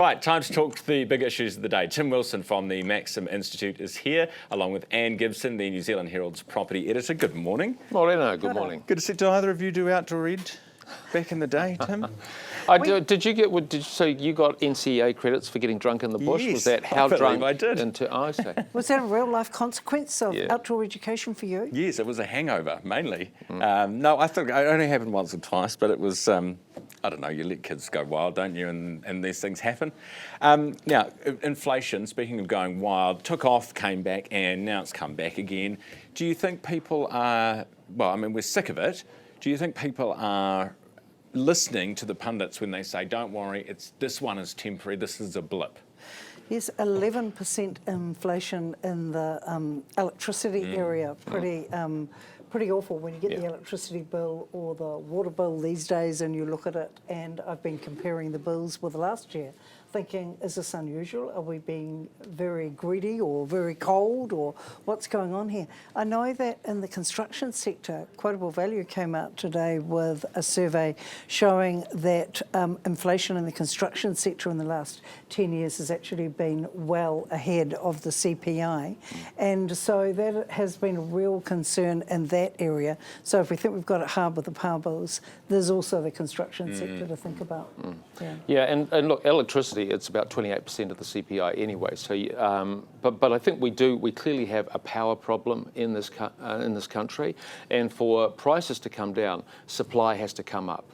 Right, time to talk to the big issues of the day. Tim Wilson from the Maxim Institute is here, along with Anne Gibson, the New Zealand Herald's property editor. Good morning. Morena, good morning. Good to see. Did either of you do outdoor read back in the day, Tim? Did you get? So you got NCEA credits for getting drunk in the bush? Yes, Was that how I believe drunk? I did. I see. Was that a real life consequence of outdoor education for you? Yes, it was a hangover mainly. No, I think it only happened once or twice, but it was. I don't know, you let kids go wild, don't you, and these things happen. Now, inflation, speaking of going wild, took off, came back, and now it's come back again. Do you think people are, well, I mean, we're sick of it. Do you think people are listening to the pundits when they say, don't worry, this one is temporary, this is a blip? Yes, 11% inflation in the electricity area. Pretty awful when you get the electricity bill or the water bill these days and you look at it, and I've been comparing the bills with last year, thinking, is this unusual? Are we being very greedy or very cold, or what's going on here? I know that in the construction sector, Quotable Value came out today with a survey showing that inflation in the construction sector in the last 10 years has actually been well ahead of the CPI. And so that has been a real concern in that area. So if we think we've got it hard with the power bills, there's also the construction sector to think about. Yeah, and look, electricity, it's about 28% of the CPI anyway. So, but I think we clearly have a power problem in this country, and for prices to come down, supply has to come up.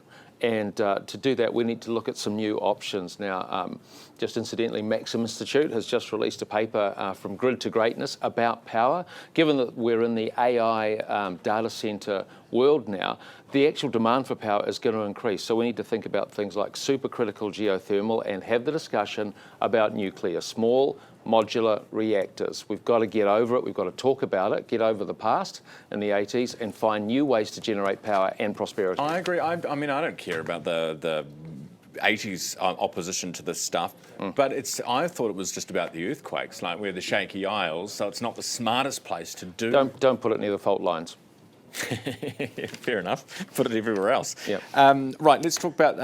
And to do that, we need to look at some new options. Now, just incidentally, Maxim Institute has just released a paper from Grid to Greatness about power. Given that we're in the AI data centre world now, the actual demand for power is going to increase. So we need to think about things like supercritical geothermal and have the discussion about nuclear, small modular reactors. We've got to get over it. We've got to talk about it, get over the past in the 80s and find new ways to generate power and prosperity. I agree. I mean, I don't care about the 80s opposition to this stuff, but I thought it was just about the earthquakes, like we're the shaky isles, so it's not the smartest place to do. Don't put it near the fault lines. Fair enough. Put it everywhere else. Yep. Right, let's talk about,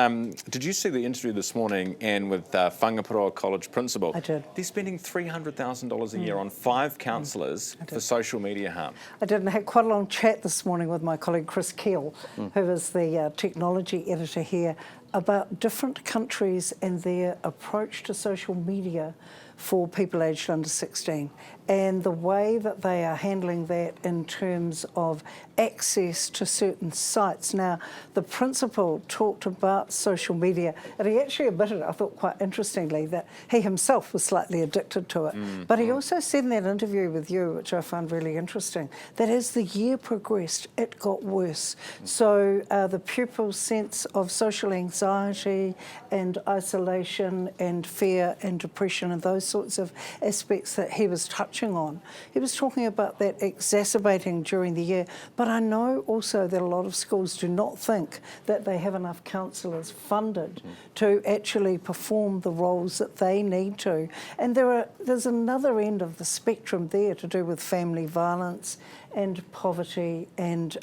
did you see the interview this morning, Anne, with Whangaparoa College principal? I did. They're spending $300,000 a year on 5 counsellors for social media harm. I did, and I had quite a long chat this morning with my colleague Chris Keel, who is the technology editor here, about different countries and their approach to social media for people aged under 16, and the way that they are handling that in terms of access to certain sites. Now, the principal talked about social media, and he actually admitted, I thought quite interestingly, that he himself was slightly addicted to it. But he also said in that interview with you, which I found really interesting, that as the year progressed, it got worse. So the pupils' sense of social anxiety and isolation and fear and depression and those sorts of aspects that he was touching on. He was talking about that exacerbating during the year, but I know also that a lot of schools do not think that they have enough counsellors funded to actually perform the roles that they need to. And there's another end of the spectrum there to do with family violence and poverty and,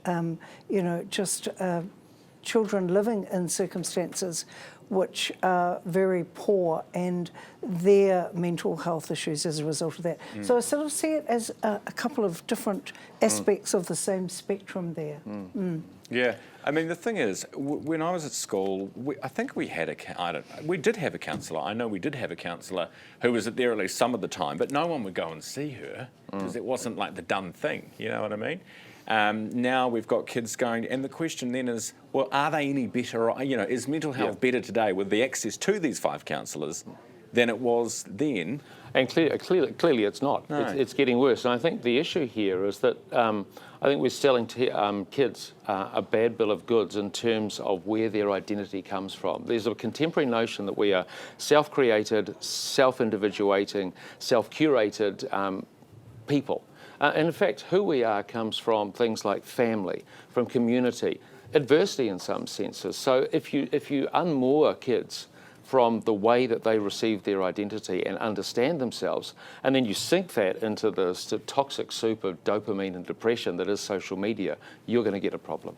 just children living in circumstances which are very poor, and their mental health issues as a result of that. So I sort of see it as a couple of different aspects of the same spectrum there. Yeah, I mean, the thing is, when I was at school, I think we had we did have a counsellor. I know we did have a counsellor who was there at least some of the time, but no one would go and see her because it wasn't like the done thing, you know what I mean? Now we've got kids going, and the question then is, well, are they any better? Is mental health better today with the access to these 5 counsellors than it was then? And clearly it's not. No. It's getting worse. And I think the issue here is that I think we're selling to kids a bad bill of goods in terms of where their identity comes from. There's a contemporary notion that we are self-created, self-individuating, self-curated people. And in fact, who we are comes from things like family, from community, adversity in some senses. So if you unmoor kids from the way that they receive their identity and understand themselves, and then you sink that into the toxic soup of dopamine and depression that is social media, you're going to get a problem.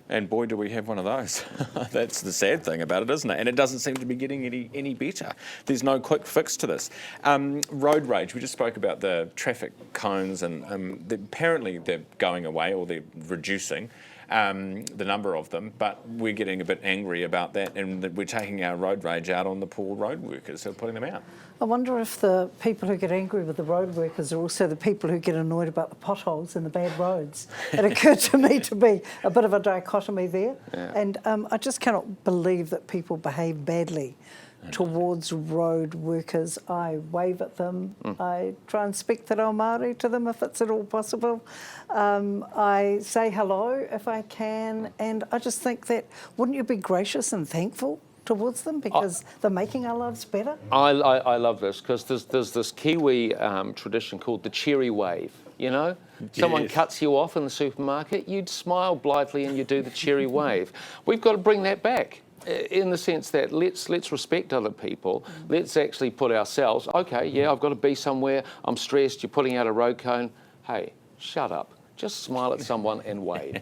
And boy, do we have one of those. That's the sad thing about it, isn't it? And it doesn't seem to be getting any better. There's no quick fix to this. Road rage, we just spoke about the traffic cones, and apparently they're going away, or they're reducing the number of them, but we're getting a bit angry about that, and that we're taking our road rage out on the poor road workers who are putting them out. I wonder if the people who get angry with the road workers are also the people who get annoyed about the potholes and the bad roads. It occurred to me to be a bit of a dichotomy there. Yeah. And I just cannot believe that people behave badly towards road workers. I wave at them. I try and speak te reo Māori to them if it's at all possible. I say hello if I can. And I just think that, wouldn't you be gracious and thankful towards them because they're making our lives better? I love this because there's this Kiwi tradition called the cherry wave, you know? Someone Yes. cuts you off in the supermarket, you'd smile blithely and you do the cherry wave. We've got to bring that back in the sense that let's respect other people. Let's actually put ourselves, okay, yeah, I've got to be somewhere, I'm stressed, you're putting out a road cone. Hey, shut up. Just smile at someone and wave.